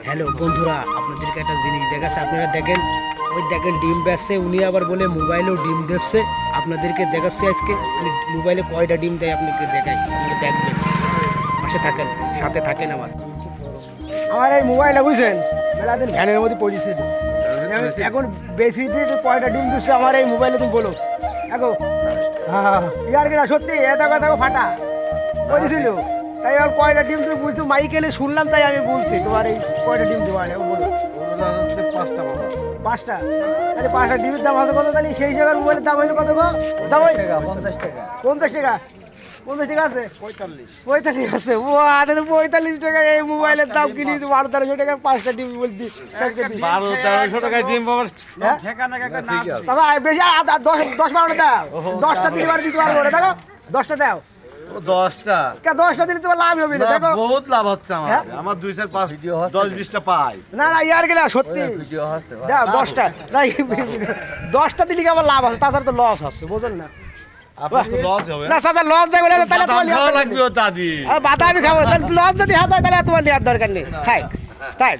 Hello বন্ধুরা, আপনাদেরকে একটা জিনিস দেখাচ্ছে। আপনারা দেখেন, ওই দেখেন ডিম বেচছে, উনি আবার বলে মোবাইলেও ডিম দিচ্ছে। আপনাদেরকে দেখাচ্ছি আজকে উনি মোবাইলে কয়টা ডিম দেয় আপনাকে দেখাই, আপনারা দেখবেন। পাশে থাকেন, সাথে থাকেন। আমার এই মোবাইলটা বুঝছেন মেলাদিন ভ্যানের মধ্যে পড়েছে। এখন বেশি দিয়ে কয়টা ডিম দিচ্ছে আমার এই মোবাইলে, তুমি বলো এখন। হ্যাঁ ইয়ার কিনা সত্যি এত কথা ফাটা বলেছিল। তাই আর কয়টা ডিম তুমি বুঝছো মাইকেলে শুনলাম, তাই আমি বলছি তোমার এই কয়টা ডিম দেওয়া বলো। 5টা বাবা। 5টা? তাহলে 5টা ডিমের দাম আছে কত? তাহলে সেই হিসাবে মোবাইলের দাম হইলো কত? দাম 50 টাকা। 50 টাকা। 50 টাকা আছে? 45 আছে। ও আরে 45 টাকা এই মোবাইলের দাম কিনেছি 12-1300 টাকা 5টা ডিম বলছি। 12-1300 টাকায় ডিম বাবা। দাদা বেশি 10-12টা দাও। 10টা দিবার দিতে পারবো না, দেখো 10টা দাও। 10টা। 10টা দিলে তোমার লাভ হবে না, দেখো। বহুত লাভ হচ্ছে আমার। আমার 2-4-5 10-20টা পাই। না না ইয়ার গেলা সত্যি দাও 10টা। না 10টা দিলে কি আমার লাভ আছে, তাছাড়া তো লস আছে, বুঝলেন না? আপনার তো লস হবে। না চাচা লস যাবে না, তাহলে বাদাম তোমার খাওয়া লাগবে ও দাদি। বাদামি খাবো, তাহলে লস যদি হাত হয় তাহলে তোমার নেওয়ার দরকার নেই। তাই তাই